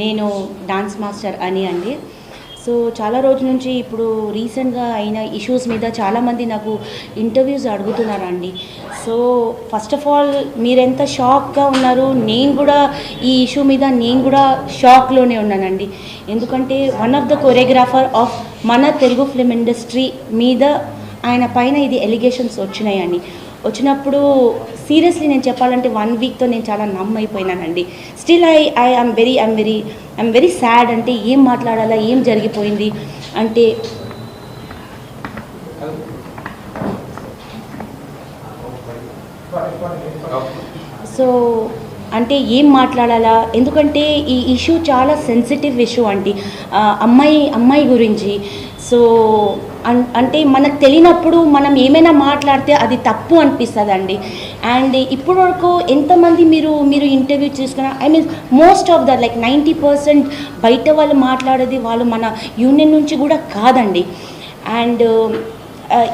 నేను dance master అని అండి. సో చాలా రోజుల నుంచి ఇప్పుడు రీసెంట్గా అయిన ఇష్యూస్ మీద చాలామంది నాకు ఇంటర్వ్యూస్ అడుగుతున్నారండి. సో ఫస్ట్ ఆఫ్ ఆల్ మీరెంత షాక్గా ఉన్నారు, నేను కూడా ఈ ఇష్యూ మీద నేను కూడా షాక్లోనే ఉన్నానండి. ఎందుకంటే one of the choreographer of మన తెలుగు ఫిల్మ్ ఇండస్ట్రీ మీద ఆయన పైన ఇది ఎలిగేషన్స్ వచ్చినాయండి. వచ్చినప్పుడు సీరియస్లీ నేను చెప్పాలంటే 1 వీక్తో నేను చాలా నమ్మైపోయినానండి. Still I'm very sad. అంటే ఏం మాట్లాడాలా, ఏం జరిగిపోయింది అంటే సో అంటే ఏం మాట్లాడాలా, ఎందుకంటే ఈ ఇష్యూ చాలా సెన్సిటివ్ ఇష్యూ అండి. అమ్మాయి గురించి. సో అంటే మనకు తెలియనప్పుడు మనం ఏమైనా మాట్లాడితే అది తప్పు అనిపిస్తుందండి. అండ్ ఇప్పటి వరకు ఎంతమంది మీరు ఇంటర్వ్యూ చేసుకున్నా, I mean most of the like 90% బయట వాళ్ళు మాట్లాడేది వాళ్ళు మన యూనియన్ నుంచి కూడా కాదండి. అండ్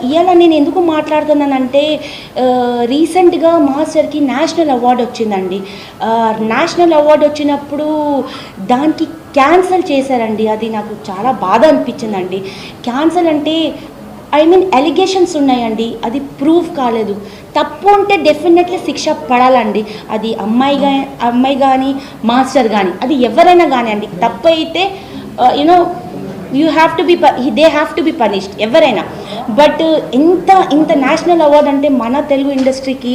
ఇవాళ నేను ఎందుకు మాట్లాడుతున్నానంటే రీసెంట్గా మాస్టర్కి నేషనల్ అవార్డు వచ్చిందండి. నేషనల్ అవార్డు వచ్చినప్పుడు దానికి క్యాన్సల్ చేశారండి. అది నాకు చాలా బాధ అనిపించిందండి. క్యాన్సల్ అంటే ఐ మీన్ ఎలిగేషన్స్ ఉన్నాయండి, అది ప్రూవ్ కాలేదు. తప్పు ఉంటే డెఫినెట్లీ శిక్ష పడాలండి. అది అమ్మాయి కానీ మాస్టర్ కానీ అది ఎవరైనా కానీ అండి. తప్పు అయితే you know they have to be punished ఎవరైనా. బట్ ఇంత నేషనల్ అవార్డు అంటే మన తెలుగు ఇండస్ట్రీకి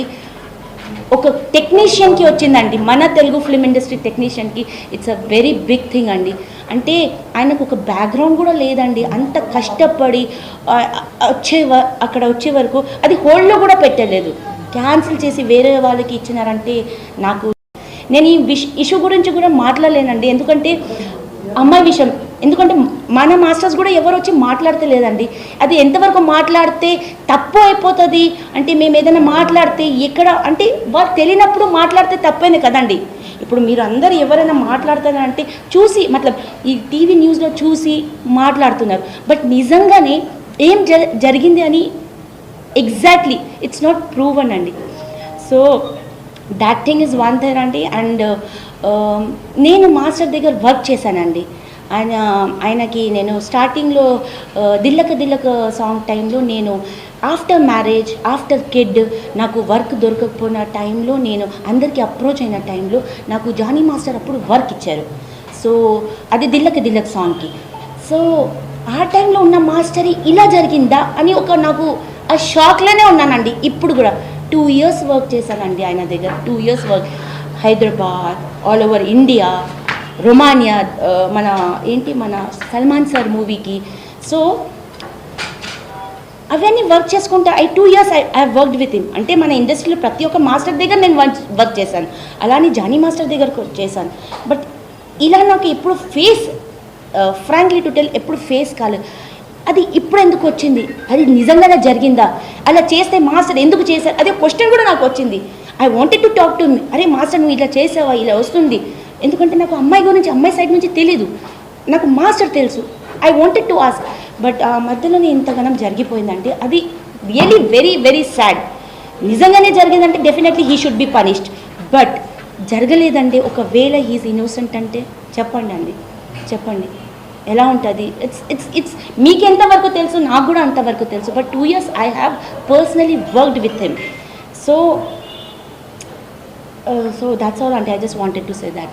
ఒక టెక్నీషియన్కి వచ్చిందండి. మన తెలుగు ఫిల్మ్ ఇండస్ట్రీ టెక్నీషియన్కి it's a very big thing అండి. అంటే ఆయనకు ఒక బ్యాక్గ్రౌండ్ కూడా లేదండి. అంత కష్టపడి అక్కడ వచ్చే వరకు అది హోల్డ్లో కూడా పెట్టలేదు, క్యాన్సిల్ చేసి వేరే వాళ్ళకి ఇచ్చినారంటే నేను ఈ ఇష్యూ గురించి కూడా మాట్లాడలేనండి. ఎందుకంటే అమ్మాయి విషయం, ఎందుకంటే మన మాస్టర్స్ కూడా ఎవరు వచ్చి మాట్లాడతలేదండి. అది ఎంతవరకు మాట్లాడితే తప్పు అయిపోతుంది అంటే మేము ఏదైనా మాట్లాడితే ఎక్కడ అంటే వాళ్ళు తెలియనప్పుడు మాట్లాడితే తప్పైంది కదండి. ఇప్పుడు మీరు అందరూ ఎవరైనా మాట్లాడతారంటే చూసి మతలబ్ ఈ టీవీ న్యూస్లో చూసి మాట్లాడుతున్నారు. బట్ నిజంగానే ఏం జరిగింది అని ఎగ్జాక్ట్లీ ఇట్స్ నాట్ ప్రూవన్ అండి. So that thing is one thing అండి. అండ్ నేను మాస్టర్ దగ్గర వర్క్ చేశానండి. ఆయనకి నేను స్టార్టింగ్లో దిల్లక సాంగ్ టైంలో నేను ఆఫ్టర్ మ్యారేజ్ ఆఫ్టర్ కిడ్ నాకు వర్క్ దొరకకపోయిన టైంలో నేను అందరికీ అప్రోచ్ అయిన టైంలో నాకు జానీ మాస్టర్ అప్పుడు వర్క్ ఇచ్చారు. సో అది దిల్లక సాంగ్కి. సో ఆ టైంలో ఉన్న మాస్టరీ ఇలా జరిగిందా అని నాకు ఆ షాక్లోనే ఉన్నానండి. ఇప్పుడు కూడా 2 years వర్క్ చేశానండి ఆయన దగ్గర. 2 years work, Hyderabad, all over India, Romania, మన సల్మాన్ సార్ మూవీకి. సో అవన్నీ వర్క్ చేసుకుంటా 2 years I worked with him. అంటే మన ఇండస్ట్రీలో ప్రతి ఒక్క మాస్టర్ దగ్గర నేను వర్క్ చేశాను, అలానే జానీ మాస్టర్ దగ్గర చేశాను. బట్ ఇలా నాకు ఎప్పుడు ఫ్రాంక్లీ టు టెల్ ఎప్పుడు ఫేస్ కాలేదు. అది ఇప్పుడు ఎందుకు వచ్చింది, అది నిజంగానే జరిగిందా, అలా చేస్తే మాస్టర్ ఎందుకు చేశారు అదే క్వశ్చన్ కూడా నాకు వచ్చింది. I wanted to talk to me, అరే మాస్టర్ నువ్వు ఇలా చేసావా, ఇలా వస్తుంది. ఎందుకంటే నాకు అమ్మాయి సైడ్ నుంచి తెలీదు, నాకు మాస్టర్ తెలుసు. I wanted to ask. But ఆ మధ్యలోనే ఇంతగానం జరిగిపోయిందంటే అది రియలీ వెరీ సాడ్. నిజంగానే జరిగిందంటే definitely he should be punished. But జరగలేదంటే ఒకవేళ హీస్ ఇన్నోసెంట్ అంటే చెప్పండి ఎలా ఉంటుంది. ఇట్స్ మీకు ఎంతవరకు తెలుసు, నాకు కూడా అంతవరకు తెలుసు. But 2 years I have personally worked with him. So that's all. I just wanted to say that.